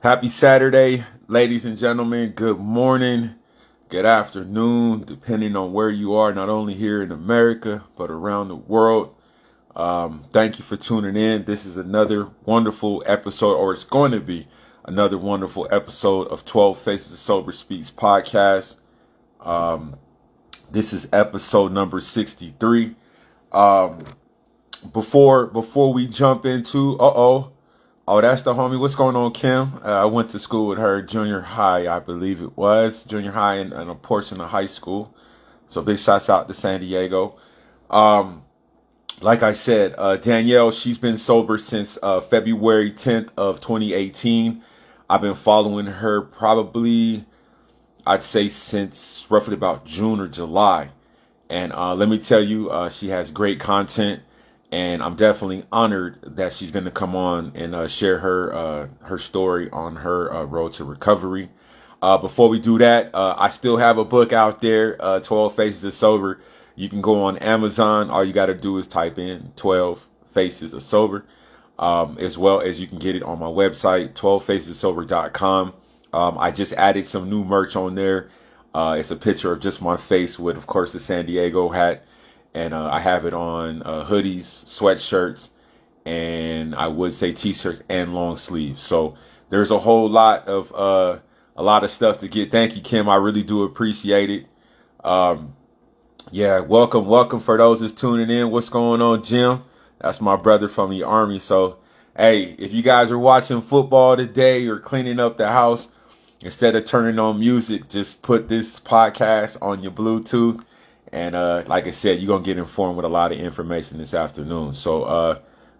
Happy Saturday, ladies and gentlemen. Good morning, good afternoon, depending on where you are, not only here in America, but around the world. Thank you for tuning in. This is another wonderful episode, or it's going to be another wonderful episode of 12 Faces of Sober Speaks podcast. This is episode number 63. Um, before we jump into, oh, that's the homie. What's going on, Kim? I went to school with her, junior high, I believe it was. Junior high and a portion of high school. So big shouts out to San Diego. Um, like I said, Danielle, she's been sober since February 10th of 2018. I've been following her probably, I'd say, since roughly about June or July. And let me tell you, she has great content, and I'm definitely honored that she's going to come on and share her story on her road to recovery. Before we do that, I still have a book out there, 12 Faces of Sober. You can go on Amazon. All you got to do is type in 12 Faces of Sober, as well as you can get it on my website, 12facessober.com. I just added some new merch on there. It's a picture of just my face with, of course, the San Diego hat. And I have it on hoodies, sweatshirts, and I would say t-shirts and long sleeves. So there's a whole lot of stuff to get. Thank you, Kim. I really do appreciate it. Um, yeah, welcome for those that's tuning in. What's going on, Jim? That's my brother from the Army. So, hey, if you guys are watching football today or cleaning up the house, instead of turning on music, just put this podcast on your Bluetooth. And like I said, you're going to get informed with a lot of information this afternoon. So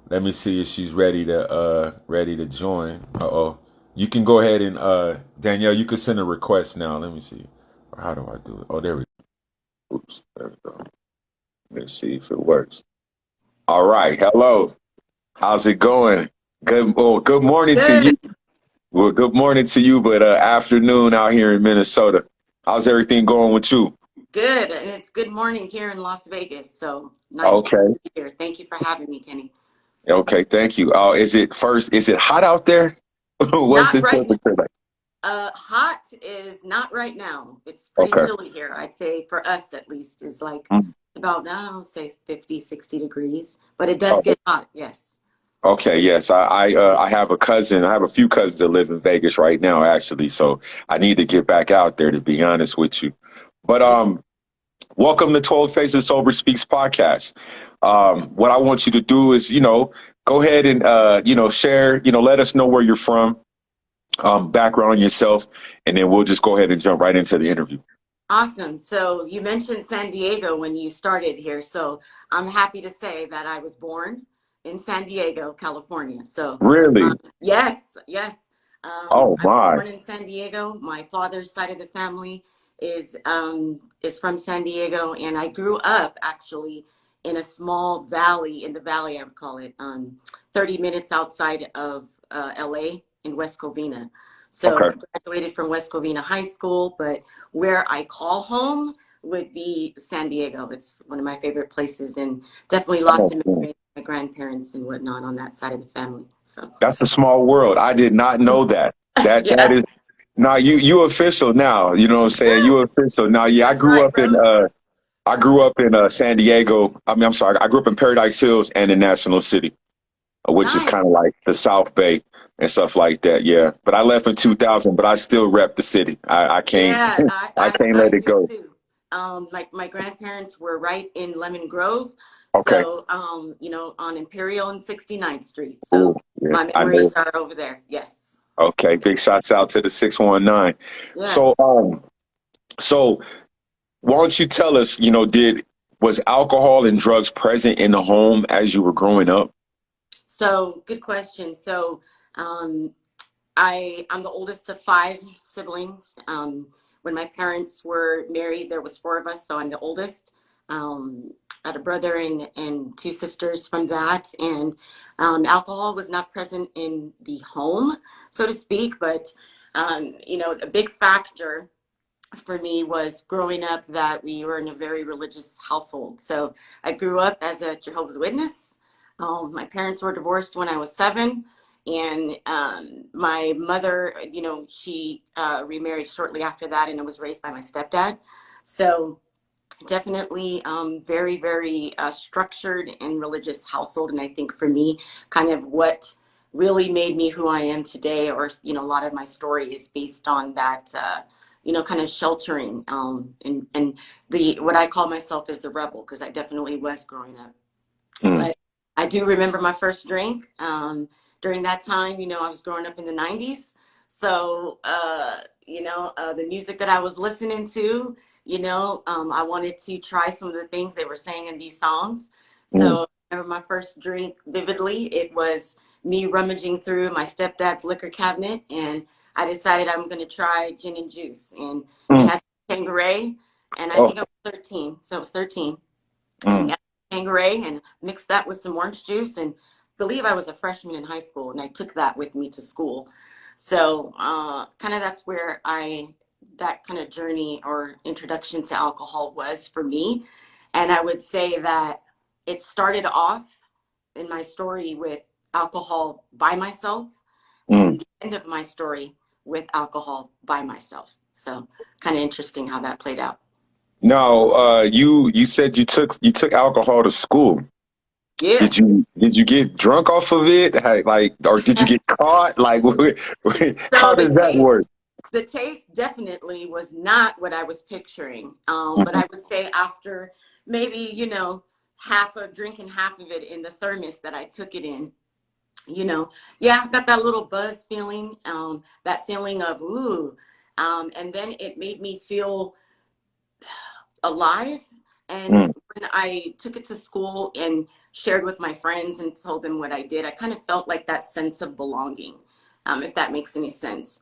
let me see if she's ready to join. Uh-oh. You can go ahead and, Danielle, you can send a request now. Let me see. How do I do it? Oh, there we go. Oops. There we go. Let's see if it works. All right. Hello. How's it going? Good morning to you. Good, Well, good morning to you, but afternoon out here in Minnesota. How's everything going with you? good. And it's good morning here in Las Vegas. So nice to Okay. be here. Thank you for having me, Kenny. Okay. Thank you. Is it hot out there? What's Not the right now. temperature like? Hot is not right now. It's pretty Okay. chilly here. I'd say for us at least is like Mm. about, I don't say 50, 60 degrees, but it does Oh, get hot. Yes. okay. Yes. I have a cousin. I have a few cousins that live in Vegas right now, actually. So I need to get back out there, to be honest with you. But welcome to 12 Faces Sober Speaks podcast. What I want you to do is, go ahead and, share, let us know where you're from, background on yourself, and then we'll just go ahead and jump right into the interview. Awesome. So you mentioned San Diego when you started here. So I'm happy to say that I was born in San Diego, California. So Really? yes, yes. Oh I was my. born in San Diego. My father's side of the family is from San Diego, and I grew up actually in a small valley in the valley, I would call it, 30 minutes outside of LA in West Covina. So Okay. I graduated from West Covina High School, but where I call home would be San Diego. It's one of my favorite places, and definitely lots Oh, of man. memories with my grandparents and whatnot on that side of the family. So That's a small world. I did not know that. That yeah, is now you official now. You know what I'm saying? You official now. Yeah, that's right, bro. I grew up in San Diego. I mean, I'm sorry. I grew up in Paradise Hills and in National City, which is kind of Nice. like the South Bay and stuff like that. Yeah, but I left in 2000, but I still rep the city. I can't Yeah, I can't I let it do go. too. My grandparents were right in Lemon Grove, Okay. so on Imperial and 69th Street. Ooh, So yeah, my I know. memories are over there. Yes. Okay, big shots out to the 619. Yeah. So so why don't you tell us, did was alcohol and drugs present in the home as you were growing up? So good question. So um, I'm the oldest of five siblings. When my parents were married, there was four of us, so I'm the oldest. I had a brother and two sisters from that, and alcohol was not present in the home, so to speak. But a big factor for me was growing up that we were in a very religious household. So I grew up as a Jehovah's Witness. My parents were divorced when I was 7, And my mother, you know, she remarried shortly after that, and I was raised by my stepdad. So definitely very, very structured and religious household. And I think for me, kind of what really made me who I am today, or, you know, a lot of my story is based on that, you know, kind of sheltering and the, what I call myself is the rebel, because I definitely was growing up. Mm. But I do remember my first drink. During that time, you know, I was growing up in the 90s. So, you know, the music that I was listening to, you know, I wanted to try some of the things they were saying in these songs. Mm. So I remember my first drink vividly. It was me rummaging through my stepdad's liquor cabinet, and I decided I'm going to try gin and juice. And it Mm. had Tanqueray, and I Oh. think I was 13. So I was 13, and we Mm. had Tanqueray and mixed that with some orange juice. And I believe I was a freshman in high school, and I took that with me to school. So kind of that's where that kind of journey or introduction to alcohol was for me. And I would say that it started off in my story with alcohol by myself, Mm. and the end of my story with alcohol by myself. So kind of interesting how that played out. Now, you said you took alcohol to school. Yeah. Did you get drunk off of it? Like, or did you get caught? Like, how So does that work? the taste definitely was not what I was picturing. But Mhm. I would say after maybe, you know, half of drinking half of it in the thermos that I took it in, you know, yeah, got that little buzz feeling, that feeling of ooh. And then it made me feel alive. And Mm. when I took it to school and shared with my friends and told them what I did, I kind of felt like that sense of belonging, if that makes any sense.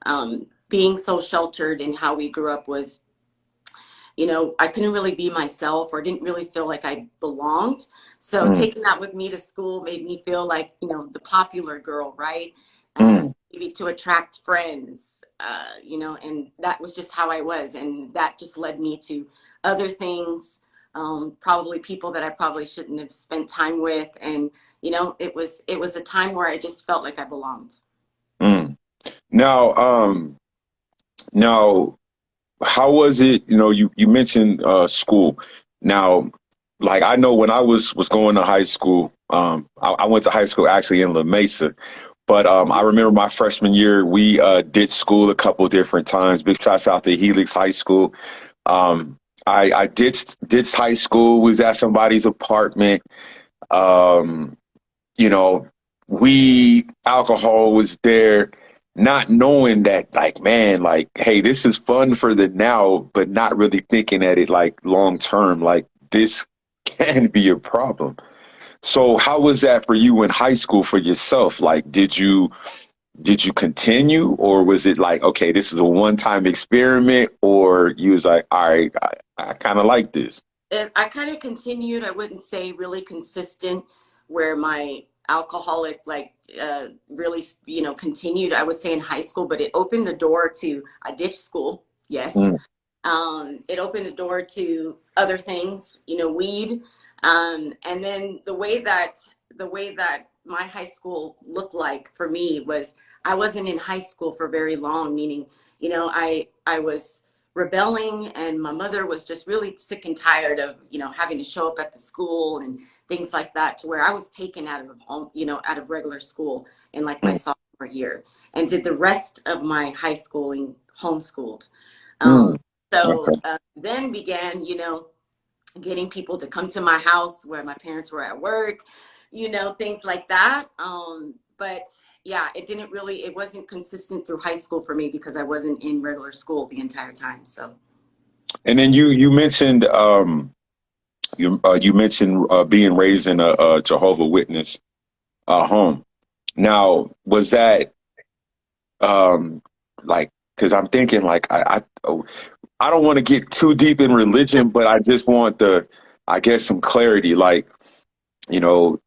Being so sheltered in how we grew up was, you know, I couldn't really be myself or didn't really feel like I belonged. So Mm. taking that with me to school made me feel like, you know, the popular girl, right? Mm. Maybe to attract friends, you know, and that was just how I was. And that just led me to other things, probably people that I probably shouldn't have spent time with. And, you know, it was a time where I just felt like I belonged. Mm. Now, now, how was it? You mentioned school. Now, like I know when I was going to high school, I went to high school actually in La Mesa, but I remember my freshman year we did school a couple different times. Big shouts out to Helix High School. Um, I ditched high school, was at somebody's apartment. Um, you know, weed, alcohol was there, not knowing that, like, man, like, hey, this is fun for the now, but not really thinking at it like long term, like this can be a problem. So how was that for you in high school for yourself? Like, did you continue, or was it like, okay, this is a one-time experiment, or you was like, all right, I kind of like this. And I kind of continued, I wouldn't say really consistent, where my alcoholic, like, really, you know, continued, I would say in high school, but it opened the door to, I ditched school, yes. Mm. It opened the door to other things, you know, weed. And then the way that my high school looked like for me was I wasn't in high school for very long, meaning, you know, I was rebelling, and my mother was just really sick and tired of, you know, having to show up at the school and things like that, to where I was taken out of home, you know, out of regular school in like my Mm. sophomore year, and did the rest of my high schooling homeschooled. Um, Mm. so Okay. then began, you know, getting people to come to my house where my parents were at work, you know, things like that. But yeah, it wasn't consistent through high school for me because I wasn't in regular school the entire time. So And then you mentioned you mentioned being raised in a Jehovah Witness home. Now, was that um, like? Because I'm thinking like I don't want to get too deep in religion, but I just want I guess some clarity. Like, you know,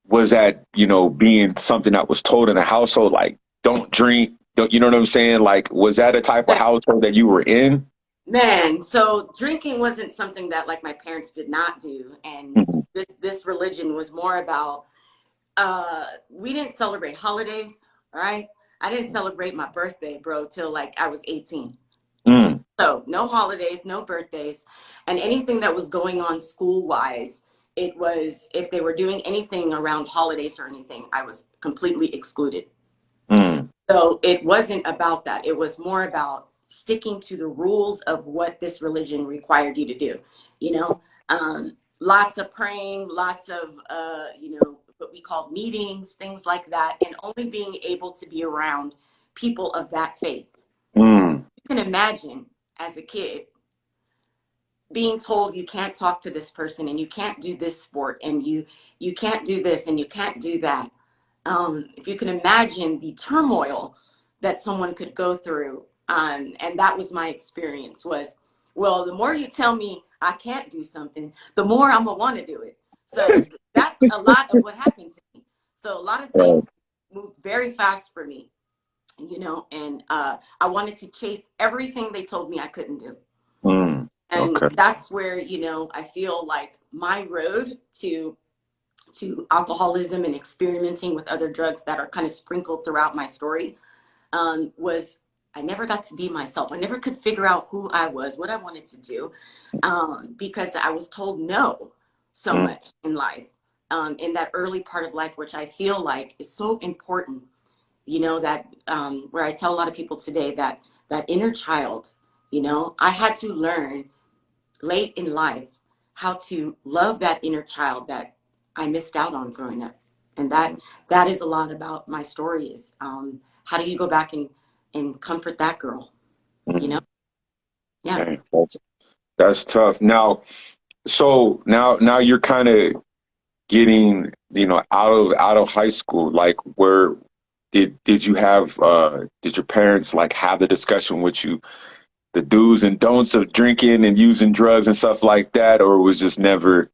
was that being something that was told in the household, like don't drink, don't you know what I'm saying? Like, was that a type of household that you were in? man, so drinking wasn't something that like my parents did not do, and Mhm. this religion was more about We didn't celebrate holidays, right? I didn't celebrate my birthday, bro, till like I was 18. Mm, So no holidays, no birthdays, and anything that was going on school wise, it was, if they were doing anything around holidays or anything, I was completely excluded. mm, So it wasn't about that. It was more about sticking to the rules of what this religion required you to do. You know, lots of praying, lots of, what we called meetings, things like that, and only being able to be around people of that faith. mm. You can imagine as a kid being told you can't talk to this person and you can't do this sport and you can't do this and you can't do that. If you can imagine the turmoil that someone could go through, and that was my experience, was, well, the more you tell me I can't do something, the more I'm gonna want to do it. So that's a lot of what happened to me. So a lot of Right. things moved very fast for me, and I wanted to chase everything they told me I couldn't do. Mm. And Okay. that's where, I feel like my road to alcoholism and experimenting with other drugs that are kind of sprinkled throughout my story, was I never got to be myself. I never could figure out who I was, what I wanted to do, because I was told no so Mm, much in life, in that early part of life, which I feel like is so important. That, where I tell a lot of people today that that inner child, I had to learn late in life how to love that inner child that I missed out on growing up. And that is a lot about my story, is, how do you go back and comfort that girl, you know? mm. Yeah. Dang, that's tough. Now, so now you're kind of getting, out of high school. Like, where did you have did your parents like have the discussion with you, the do's and don'ts of drinking and using drugs and stuff like that, or was just never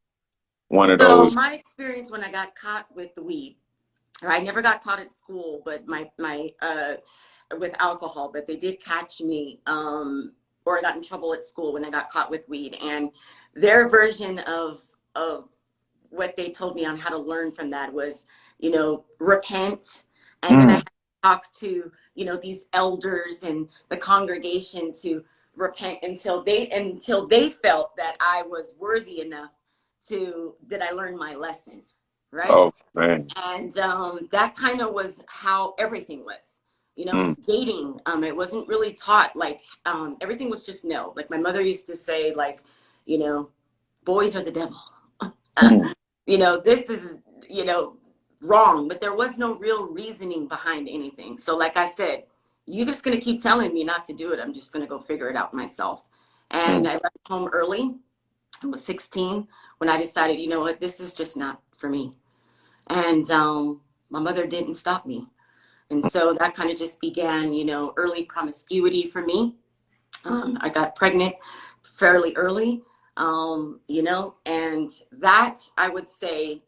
one of So those? my experience when I got caught with the weed, or I never got caught at school, but my with alcohol, but they did catch me, or I got in trouble at school when I got caught with weed. And their version of what they told me on how to learn from that was, repent. And then I Mm, had to talk to, these elders and the congregation to repent until they felt that I was worthy enough that I learned my lesson. Right. oh man. And that kind of was how everything was, Mm, dating. It wasn't really taught, like, everything was just no. Like my mother used to say, like, you know, boys are the devil. mm, This is, you know, wrong, but there was no real reasoning behind anything. So, like I said, you're just going to keep telling me not to do it. I'm just going to go figure it out myself. And mm, I left home early. I was 16 when I decided, you know what, this is just not for me. And my mother didn't stop me. And so that kind of just began, early promiscuity for me. I got pregnant fairly early, and that, I would say,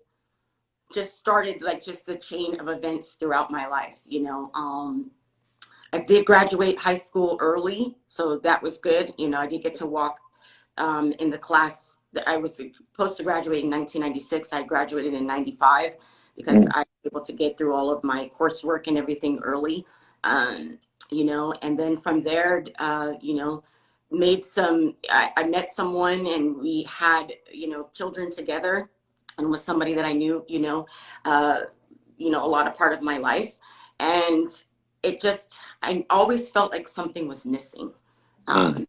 just started like just the chain of events throughout my life. I did graduate high school early, so that was good. I did get to walk, in the class that I was supposed to graduate in 1996. I graduated in 95 because mm, I was able to get through all of my coursework and everything early. Um, and then from there, I met someone and we had, children together, and was somebody that I knew, uh, a lot of part of my life. And I always felt like something was missing. mm, Um,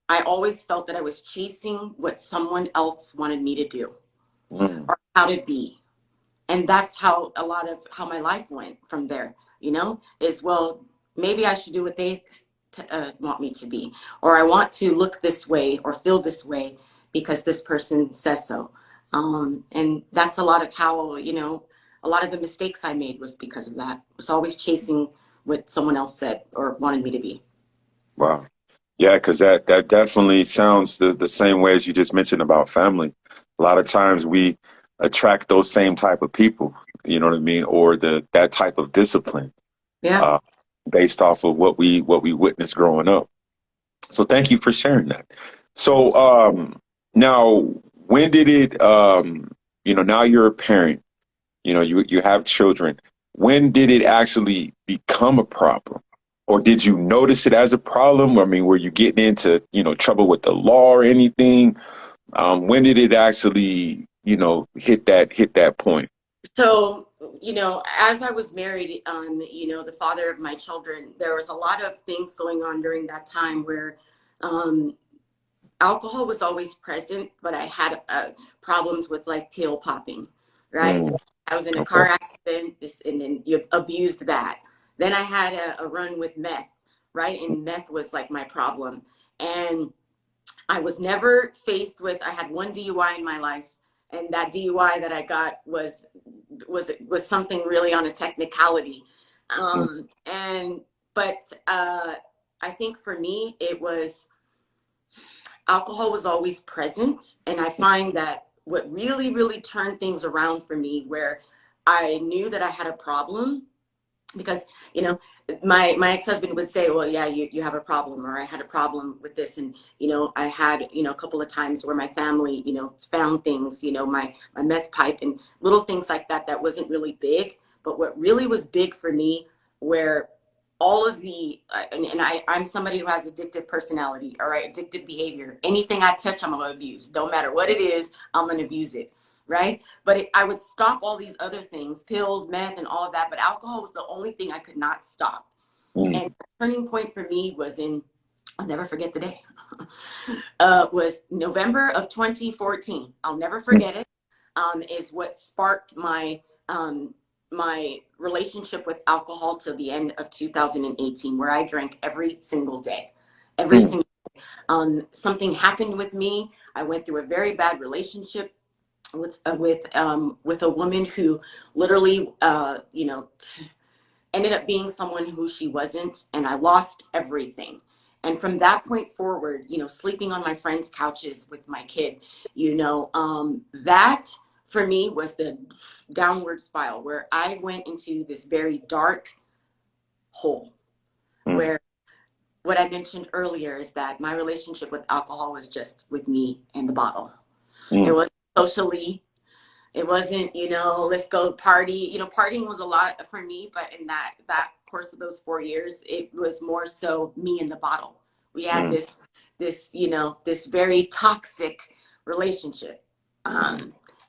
I always felt that I was chasing what someone else wanted me to do mm. or how to be. And that's how a lot of how my life went from there, is, well, maybe I should do what they want me to be, or I want to look this way or feel this way because this person says so. And that's a lot of how, a lot of the mistakes I made was because of that. I was always chasing what someone else said or wanted me to be. Wow. Yeah, because that definitely sounds the same way as you just mentioned about family. A lot of times we attract those same type of people, you know what I mean, or that type of discipline, Yeah. uh, based off of what we witnessed growing up. So thank you for sharing that. So now when did it now you're a parent. You know, you have children. When did it actually become a problem? Or did you notice it as a problem? I mean, were you getting into, trouble with the law or anything? When did it actually, hit that point? So, as I was married, the father of my children, there was a lot of things going on during that time where um, alcohol was always present, but I had problems with like pill popping, right? Mm, I was in a okay. car accident, and then you abused that. Then I had a run with meth, right? And meth was like my problem. And I was never faced with, I had one DUI in my life. And that DUI that I got was something really on a technicality. Mm, And but I think for me it was alcohol was always present. And I find that what really, really turned things around for me, where I knew that I had a problem, because, my ex-husband would say, well, yeah, you have a problem, or I had a problem with this. And, I had, a couple of times where my family, found things, my meth pipe and little things like that, that wasn't really big. But what really was big for me, where all of the I'm somebody who has addictive personality, all right, addictive behavior. Anything I touch, I'm gonna abuse. Don't matter what it is, I'm gonna abuse it, right? But I would stop all these other things, pills, meth, and all of that. But alcohol was the only thing I could not stop. mm, And the turning point for me was I'll never forget the day. Was November of 2014. I'll never mm, forget it. Is what sparked my relationship with alcohol till the end of 2018, where I drank every single day, every mm, single. Something happened with me. I went through a very bad relationship with a woman who literally, ended up being someone who she wasn't, and I lost everything. And from that point forward, sleeping on my friends' couches with my kid, that for me was the downward spiral, where I went into this very dark hole, mm, where what I mentioned earlier is that my relationship with alcohol was just with me and the bottle. It mm. was socially. It wasn't, let's go party. Partying was a lot for me, but in that course of those 4 years, it was more so me and the bottle. We had Mm. this very toxic relationship.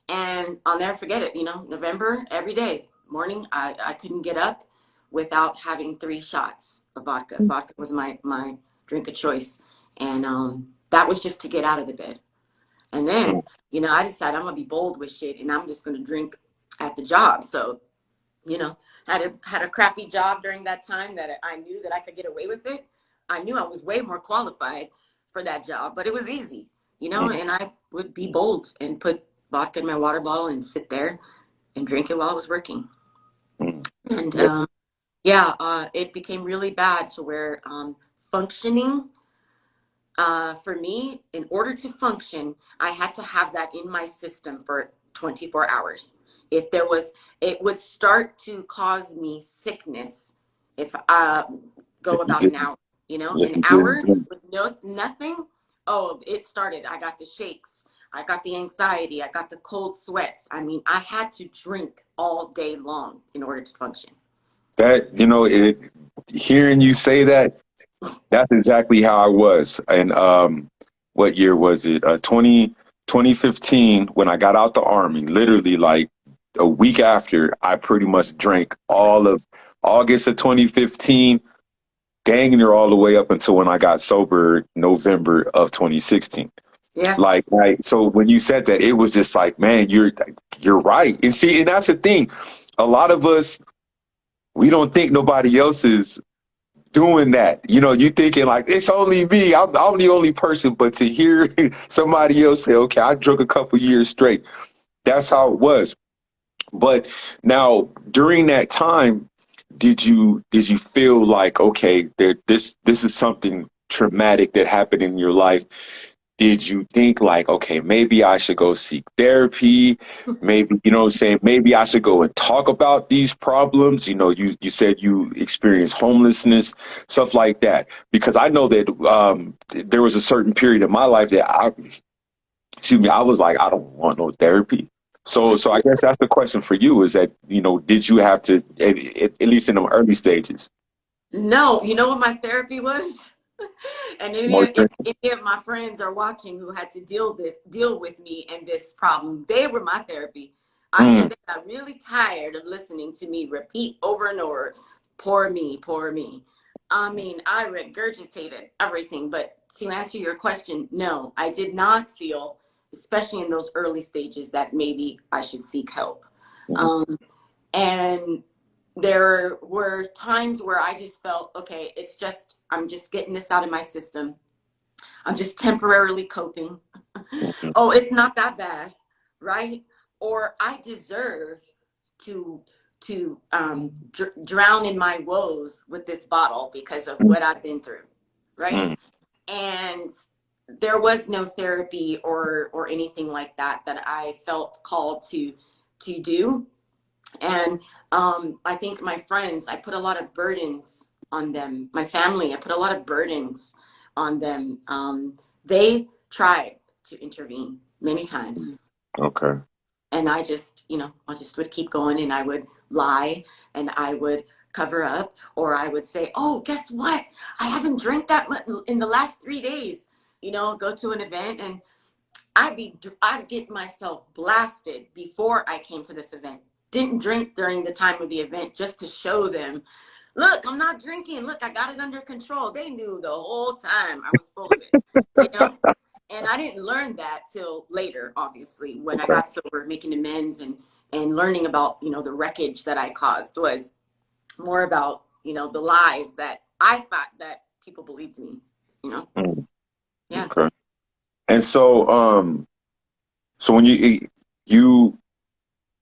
And I'll never forget it. November, every day, morning, I couldn't get up without having 3 shots of vodka. Vodka was my drink of choice. And that was just to get out of the bed. And then, Mm. I decided I'm gonna be bold with shit, and I'm just gonna drink at the job. So, had a crappy job during that time that I knew that I could get away with it. I knew I was way more qualified for that job, but it was easy, Mm. and I would be bold and put vodka in my water bottle and sit there and drink it while I was working. Mm. And Yeah. yeah, it became really bad to where functioning for me, in order to function, I had to have that in my system for 24 hours. If there was, it would start to cause me sickness if I go If you about an didn't, hour, if an you didn't hour drink. with nothing. Oh, it started. I got the shakes. I got the anxiety. I got the cold sweats. I mean, I had to drink all day long in order to function. Hearing you say that, that's exactly how I was. And what year was it? 2015, when I got out the army, literally like a week after, I pretty much drank all of August of 2015, dang near all the way up until when I got sober November of 2016. Yeah. Like, right. So when you said that, it was just like, man, you're right. And see, and that's the thing. A lot of us, we don't think nobody else is doing that. You thinking like it's only me. I'm the only person. But to hear somebody else say, "Okay, I drunk a couple years straight," that's how it was. But now during that time, did you feel like, okay, this is something traumatic that happened in your life? Did you think like, okay, maybe I should go seek therapy? Maybe, you know what I'm saying? Maybe I should go and talk about these problems. You said you experienced homelessness, stuff like that. Because I know that there was a certain period in my life that excuse me, I was like, I don't want no therapy. So I guess that's the question for you is that, did you have to, at least in the early stages, No, you know what my therapy was? And more if drinking? any of my friends are watching who had to deal with me and this problem, they were my therapy. I know Mm, they got really tired of listening to me repeat over and over, poor me, poor me. I mean, I regurgitated everything, but to answer your question, no, I did not feel, especially in those early stages, that maybe I should seek help. mm, Um, and there were times where I just felt, okay, I'm just getting this out of my system. I'm just temporarily coping. mm, Oh, it's not that bad, right? Or I deserve to drown in my woes with this bottle because of mm, what I've been through, right? mm, And there was no therapy or anything like that that I felt called to do. And I think my friends, I put a lot of burdens on them. My family, I put a lot of burdens on them. They tried to intervene many mm. times. Okay. And I just would keep going and I would lie and I would cover up, or I would say, oh, guess what? I haven't drank that much in the last 3 days. Go to an event and I'd get myself blasted before I came to this event. Didn't drink during the time of the event just to show them, look, I'm not drinking. Look, I got it under control. They knew the whole time I was full of it, you know? And I didn't learn that till later, obviously, when I Okay. got sober, making amends and learning about, the wreckage that I caused was more about, the lies that I thought that people believed me, you know? Mm, Yeah. okay. And so when you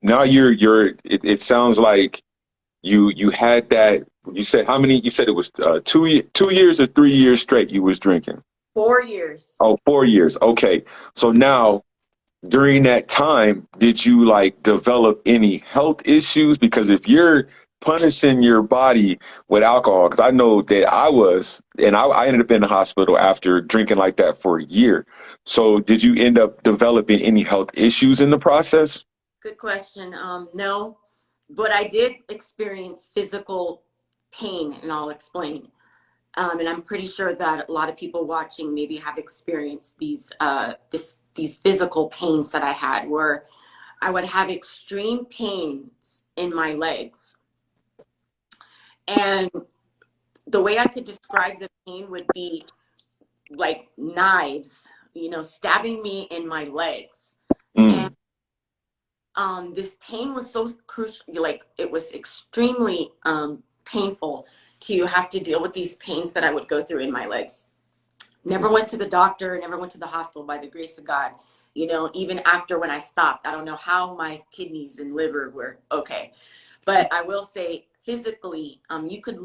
now it sounds like you had that. You said how many? You said it was 2 years or 3 years straight you was drinking. 4 years. Oh, 4 years. Okay. So now during that time, did you like develop any health issues? Because if you're punishing your body with alcohol, because I know that I was, and I ended up in the hospital after drinking like that for a year. So did you end up developing any health issues in the process? Good question. No, but I did experience physical pain, and I'll explain. And I'm pretty sure that a lot of people watching maybe have experienced these physical pains that I had, where I would have extreme pains in my legs, and the way I could describe the pain would be like knives, stabbing me in my legs. And Mm, this pain was so crucial, like it was extremely painful to have to deal with these pains that I would go through in my legs. Never went to the doctor, never went to the hospital, by the grace of God. Even after when I stopped, I don't know how my kidneys and liver were okay. But I will say physically, you could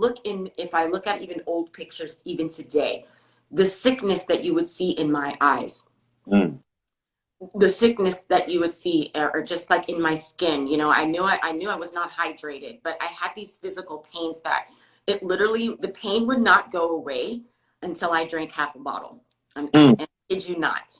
if I look at even old pictures, even today, the sickness that you would see in my eyes, mm, the sickness that you would see, or just like in my skin, I knew I was not hydrated, but I had these physical pains that it literally, the pain would not go away until I drank half a bottle. mm, I kid you not.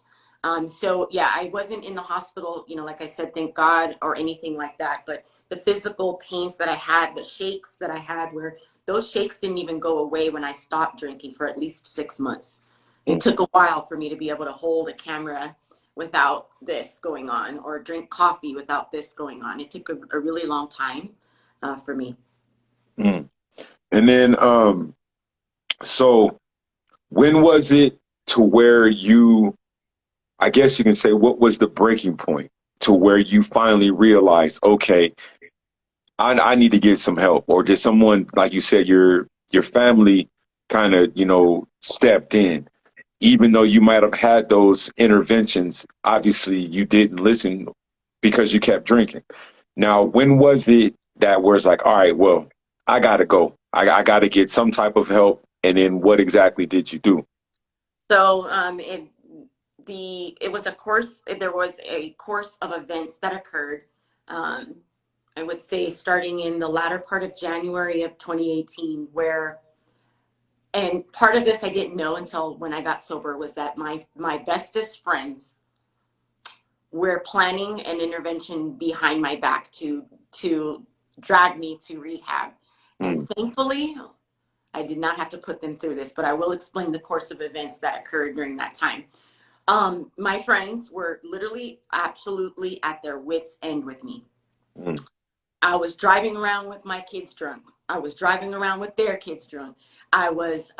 So yeah, I wasn't in the hospital, like I said, thank God, or anything like that. But the physical pains that I had, the shakes that I had, where those shakes didn't even go away when I stopped drinking for at least 6 months. It mm, took a while for me to be able to hold a camera without this going on, or drink coffee without this going on. It took a really long time for me. mm. And then, so when was it to where I guess you can say, what was the breaking point to where you finally realized, okay, I need to get some help? Or did someone, like you said, your family kind of, stepped in, even though you might have had those interventions? Obviously, you didn't listen because you kept drinking. Now, when was it that was like, all right, well, I gotta go. I gotta get some type of help. And then what exactly did you do? So it was a course. There was a course of events that occurred. Um, I would say starting in the latter part of January of 2018, and part of this I didn't know until when I got sober, was that my bestest friends were planning an intervention behind my back to drag me to rehab. And thankfully, I did not have to put them through this, but I will explain the course of events that occurred during that time. My friends were literally absolutely at their wits' end with me. I was driving around with my kids drunk. I was driving around with their kids drunk. I was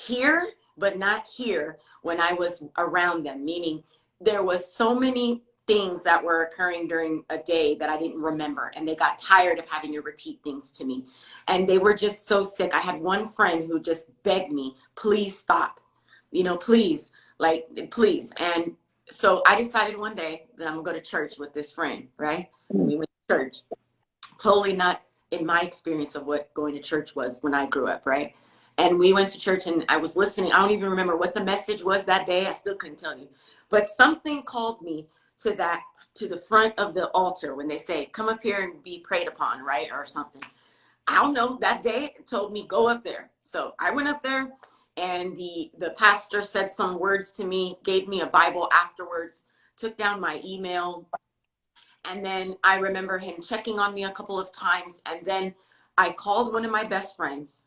here, but not here when I was around them, meaning there was so many things that were occurring during a day that I didn't remember, and they got tired of having to repeat things to me, and they were just so sick. I had one friend who just begged me, please stop, please, like, please. And so I decided one day that I'm gonna go to church with this friend, right? We went to church, totally not in my experience of what going to church was when I grew up, right? And we went to church and I was listening. I don't even remember what the message was that day. I still couldn't tell you. But something called me to the front of the altar when they say, come up here and be prayed upon, right? Or something. I don't know. That day it told me, go up there. So I went up there, and the pastor said some words to me, gave me a Bible afterwards, took down my email. And then I remember him checking on me a couple of times. And then I called one of my best friends.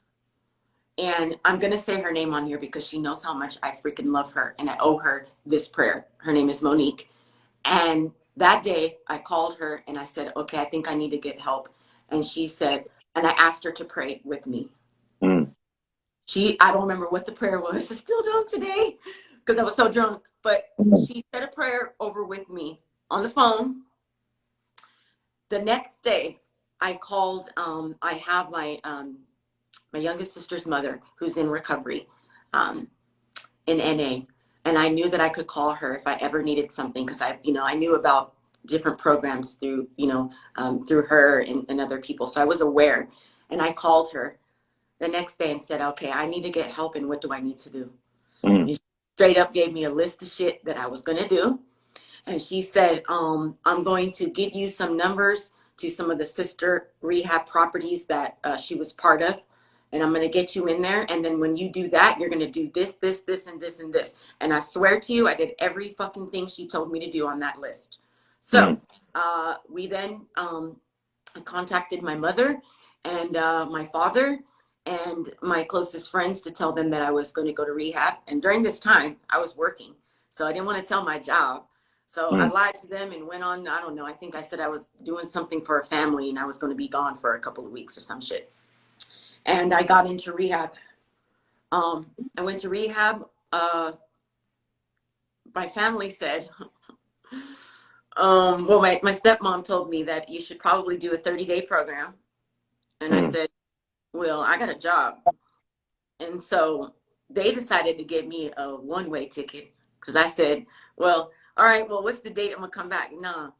And I'm going to say her name on here because she knows how much I freaking love her. And I owe her this prayer. Her name is Monique. And that day I called her and I said, okay, I think I need to get help. And she said, and I asked her to pray with me. I don't remember what the prayer was. I still don't today because I was so drunk. But she said a prayer over with me on the phone. The next day I called, I have my youngest sister's mother who's in recovery in NA. And I knew that I could call her if I ever needed something because I knew about different programs through her and other people. So I was aware. And I called her the next day and said, okay, I need to get help. And what do I need to do? She straight up gave me a list of shit that I was going to do. And she said, I'm going to give you some numbers to some of the sister rehab properties that she was part of. And I'm going to get you in there. And then when you do that, you're going to do this, this, this, and this, and this. And I swear to you, I did every fucking thing she told me to do on that list. So we then contacted my mother and my father and my closest friends to tell them that I was going to go to rehab. And during this time, I was working. So I didn't want to tell my job. So I lied to them and went on, I don't know, I think I said I was doing something for a family and I was going to be gone for a couple of weeks or some shit. And I got into rehab. I went to rehab. My family said, my stepmom told me that you should probably do a 30-day program. And I said, well, I got a job. And so they decided to give me a one-way ticket because I said, well, all right, well, what's the date I'm going to come back? No.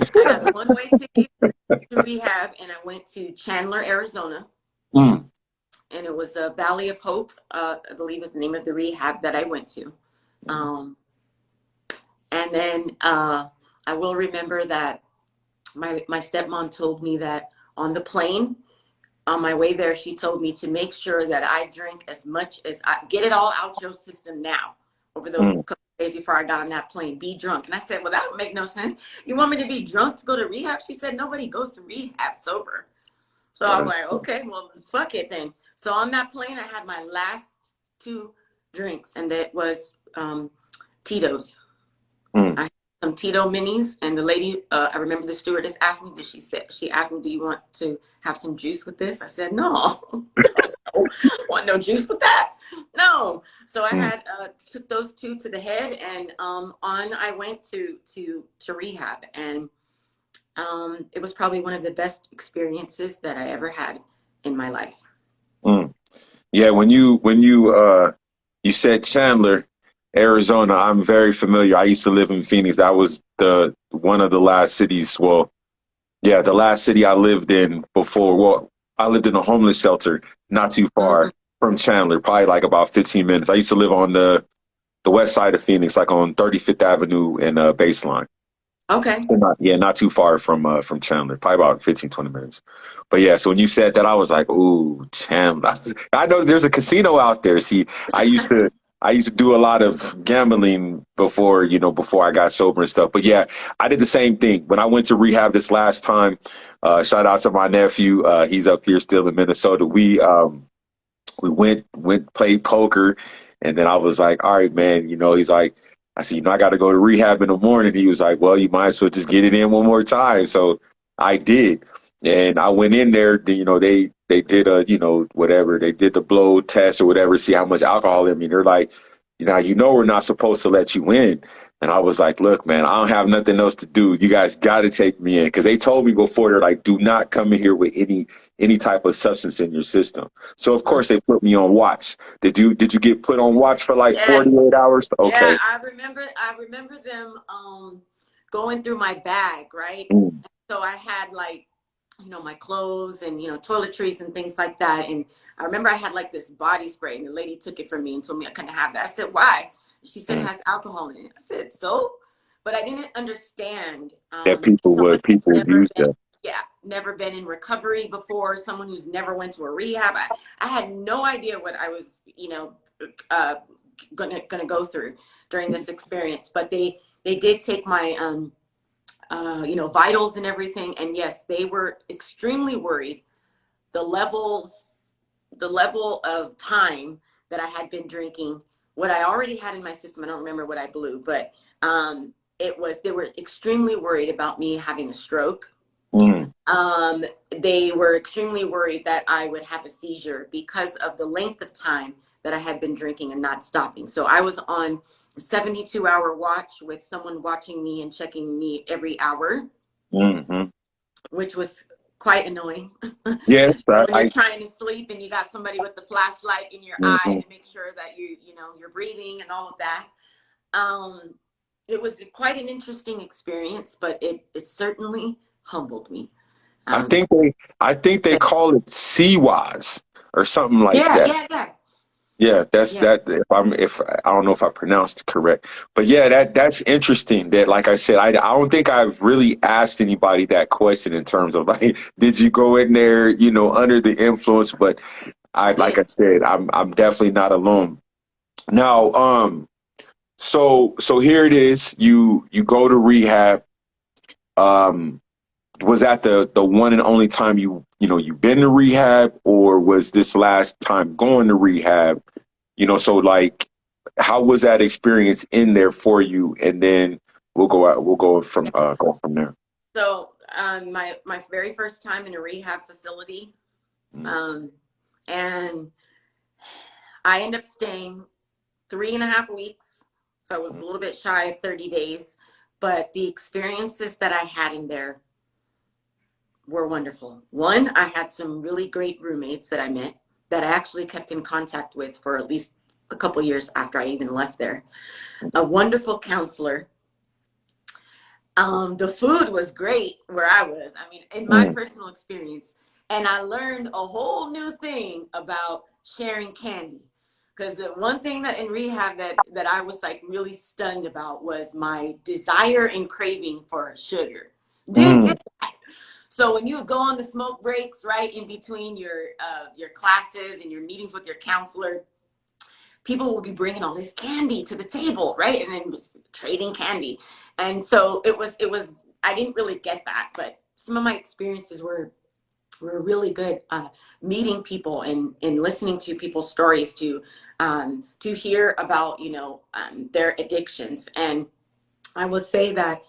I got a one-way ticket to rehab, and I went to Chandler, Arizona. And it was a Valley of Hope, I believe is the name of the rehab that I went to. And then I will remember that my stepmom told me that on the plane, on my way there, she told me to make sure that I drink as much as I get it all out your system now over those couple of days before I got on that plane. Be drunk. And I said, well, that would make no sense. You want me to be drunk to go to rehab? She said, nobody goes to rehab sober. So I'm like, okay, well, fuck it then. So on that plane, I had my last 2 drinks, and that was Tito's. I had some Tito minis, and the lady, I remember the stewardess asked me, she asked me, do you want to have some juice with this? I said, no. Want no juice with that? No. So I had took those 2 to the head, and on I went to rehab, and it was probably one of the best experiences that I ever had in my life. Yeah, when you said Chandler, Arizona, I'm very familiar. I used to live in Phoenix. That was one of the last cities. Well, yeah, the last city I lived in before. Well, I lived in a homeless shelter not too far from Chandler, probably like about 15 minutes. I used to live on the west side of Phoenix, like on 35th Avenue and Baseline. Okay. Not too far from Chandler, probably about 15, 20 minutes. But yeah, so when you said that, I was like, ooh, Chandler. I know there's a casino out there. See, I used to I used to do a lot of gambling before, before I got sober and stuff. But yeah, I did the same thing when I went to rehab this last time. Shout out to my nephew. He's up here still in Minnesota. We went played poker, and then I was like, all right, man. He's like, I said, I got to go to rehab in the morning. He was like, well, you might as well just get it in one more time. So I did, and I went in there. They did a whatever, they did the blow test or whatever, see how much alcohol in me. They're like, we're not supposed to let you in. And I was like, look, man, I don't have nothing else to do. You guys got to take me in, because they told me before, they're like, do not come in here with any type of substance in your system. So of course they put me on watch. Did you get put on watch for like Yes. 48 hours? Okay. Yeah, I remember them going through my bag, right? Mm. So I had like, my clothes and, toiletries and things like that. And I remember I had like this body spray, and the lady took it from me and told me I couldn't have that. I said, why? She said it has alcohol in it. I said, so? But I didn't understand. That people Someone would people who's would use that. never been in recovery before, someone who's never went to a rehab. I had no idea what I was, gonna go through during this experience. But they did take my vitals and everything. And yes, they were extremely worried. The level of time that I had been drinking, what I already had in my system, I don't remember what I blew, but they were extremely worried about me having a stroke. Mm. They were extremely worried that I would have a seizure because of the length of time that I had been drinking and not stopping. So I was on a 72-hour watch with someone watching me and checking me every hour, Mm-hmm. which was quite annoying. Yes, When you're trying to sleep and you got somebody with the flashlight in your eye to make sure that you're breathing and all of that. It was quite an interesting experience, but it certainly humbled me. I think they call it CWAS or something like that. Yeah. Yeah, that's Yeah. that. If I don't know if I pronounced it correct, but yeah, that's interesting. That, like I said, I don't think I've really asked anybody that question in terms of like, did you go in there, under the influence? But like I said, I'm definitely not alone. Now, so here it is. You go to rehab. Was that the one and only time you've been to rehab, or was this last time going to rehab? So like, how was that experience in there for you? And then we'll go from there. So my very first time in a rehab facility, and I ended up staying 3.5 weeks. So it was a little bit shy of 30 days, but the experiences that I had in there were wonderful. One, I had some really great roommates that I met that I actually kept in contact with for at least a couple years after I even left there. A wonderful counselor. The food was great where I was. I mean, in my personal experience, and I learned a whole new thing about sharing candy. Because the one thing that in rehab that I was like really stunned about was my desire and craving for sugar. Didn't get that. So when you would go on the smoke breaks, right, in between your classes and your meetings with your counselor, people would be bringing all this candy to the table, right, and then trading candy. And so it was. I didn't really get that, but some of my experiences were really good. Meeting people and listening to people's stories to hear about their addictions. And I will say that.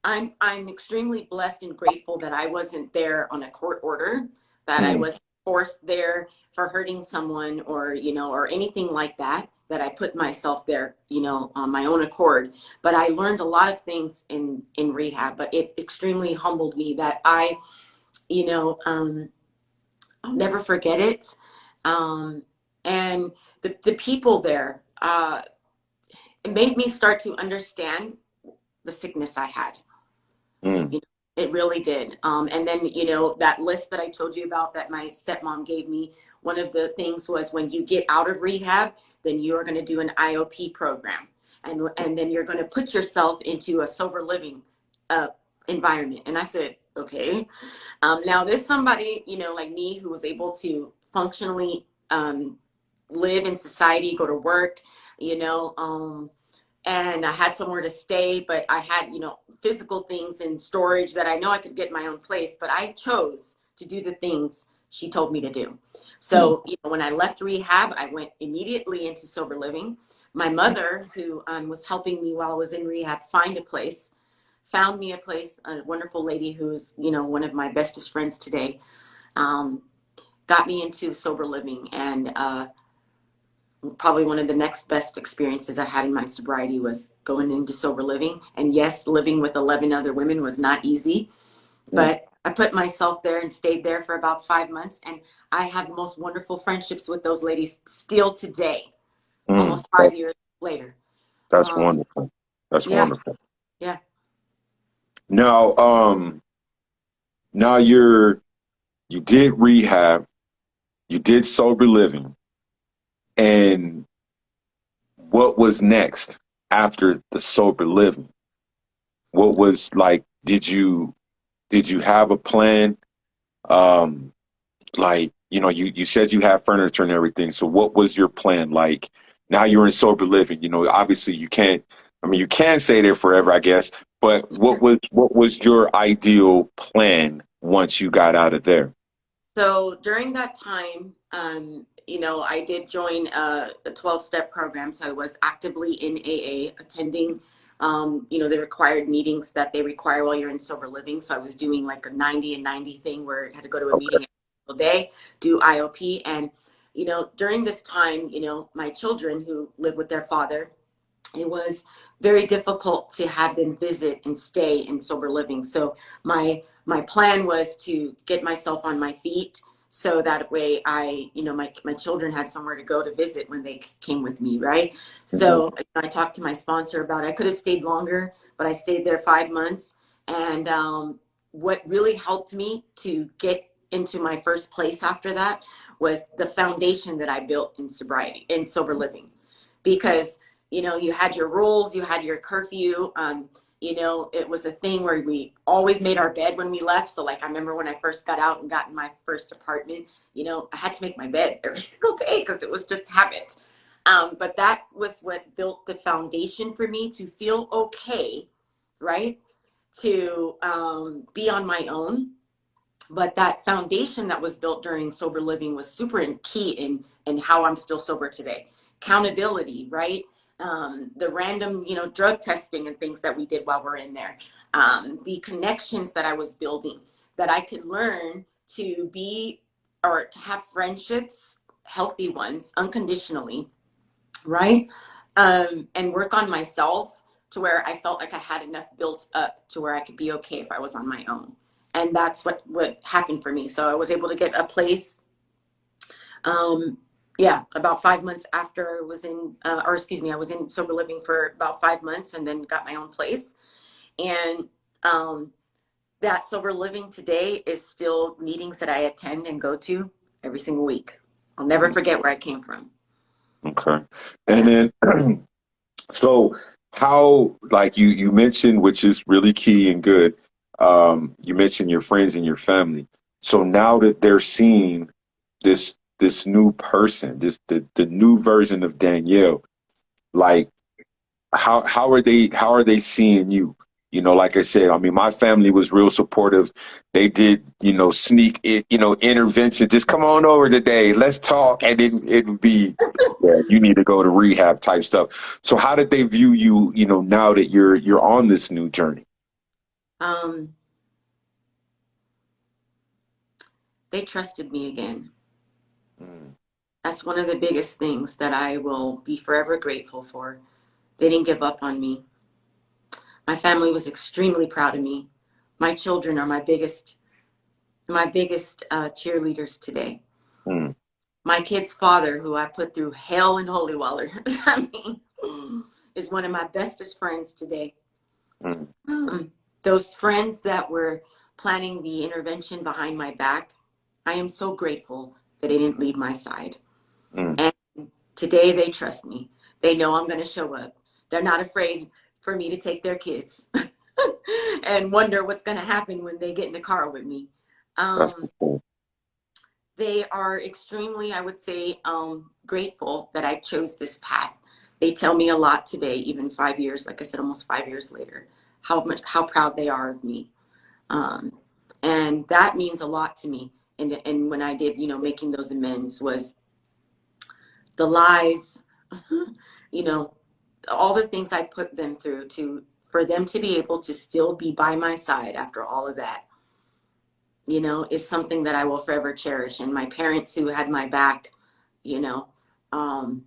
I'm extremely blessed and grateful that I wasn't there on a court order, that I was forced there for hurting someone or anything like that, that I put myself there, on my own accord. But I learned a lot of things in rehab, but it extremely humbled me that I'll never forget it. And the people there, it made me start to understand the sickness I had. It really did. And then, that list that I told you about that my stepmom gave me, one of the things was when you get out of rehab, then you are going to do an IOP program. And then you're going to put yourself into a sober living environment. And I said, okay. Now there's somebody, like me who was able to functionally live in society, go to work, and I had somewhere to stay, but I had, physical things in storage that I know I could get in my own place, but I chose to do the things she told me to do. Mm. So, when I left rehab, I went immediately into sober living. My mother, who was helping me while I was in rehab, find a place, found me a place, a wonderful lady who's, one of my bestest friends today, um, got me into sober living. And probably one of the next best experiences I had in my sobriety was going into sober living. And yes, living with 11 other women was not easy, Mm. but I put myself there and stayed there for about 5 months. And I have the most wonderful friendships with those ladies still today, Mm. almost 5 years later. That's Um, wonderful. That's yeah, wonderful. yeah. Now, now you did rehab, you did sober living, and what was next after the sober living? What was like, did you have a plan? Um, like, you said you have furniture and everything. So what was your plan? Like now you're in sober living, obviously you can't, I mean, you can stay there forever, I guess, but what was your ideal plan once you got out of there? So during that time, I did join a 12-step program. So I was actively in AA, attending, the required meetings that they require while you're in sober living. So I was doing like a 90 and 90 thing where I had to go to a Okay. meeting every single day, do IOP. And, during this time, my children who live with their father, it was very difficult to have them visit and stay in sober living. So my plan was to get myself on my feet so that way my children had somewhere to go to visit when they came with me, right? Mhm. So I talked to my sponsor about it. I could have stayed longer, but I stayed there 5 months. And what really helped me to get into my first place after that was the foundation that I built in sobriety, in sober living. Because you had your rules, you had your curfew. It was a thing where we always made our bed when we left. So like I remember when I first got out and got in my first apartment, I had to make my bed every single day because it was just habit. But that was what built the foundation for me to feel okay, right? To be on my own. But that foundation that was built during sober living was super key in how I'm still sober today. Accountability, right? The random, drug testing and things that we did while we're in there. The connections that I was building, that I could learn to be or to have friendships, healthy ones, unconditionally, right? And work on myself to where I felt like I had enough built up to where I could be okay if I was on my own. And that's what happened for me. So I was able to get a place. Um, yeah, about 5 months after I was in, or excuse me, I was in sober living for about 5 months and then got my own place. And that sober living today is still meetings that I attend and go to every single week. I'll never forget where I came from. Okay. And Yeah. then, so how, like you mentioned, which is really key and good, you mentioned your friends and your family. So now that they're seeing this new person, the new version of Danielle, like how are they seeing you? Like I said, I mean, my family was real supportive. They did, sneak it, intervention. Just come on over today. Let's talk. And it would be, yeah, you need to go to rehab type stuff. So how did they view you, now that you're on this new journey? Um, they trusted me again. Mm. That's one of the biggest things that I will be forever grateful for. They didn't give up on me. My family was extremely proud of me. My children are my biggest cheerleaders today. Mm. My kid's father, who I put through hell and holy water, I mean, is one of my bestest friends today. Mm. Those friends that were planning the intervention behind my back, I am so grateful that they didn't leave my side. Mm. And today they trust me. They know I'm going to show up. They're not afraid for me to take their kids and wonder what's going to happen when they get in the car with me. That's Um, cool. They are extremely, I would say, grateful that I chose this path. They tell me a lot today, even 5 years, like I said, almost 5 years later, how proud they are of me. Um, and that means a lot to me. And when I did, making those amends was the lies, you know, all the things I put them through for them to be able to still be by my side after all of that, is something that I will forever cherish. And my parents who had my back, you know, um,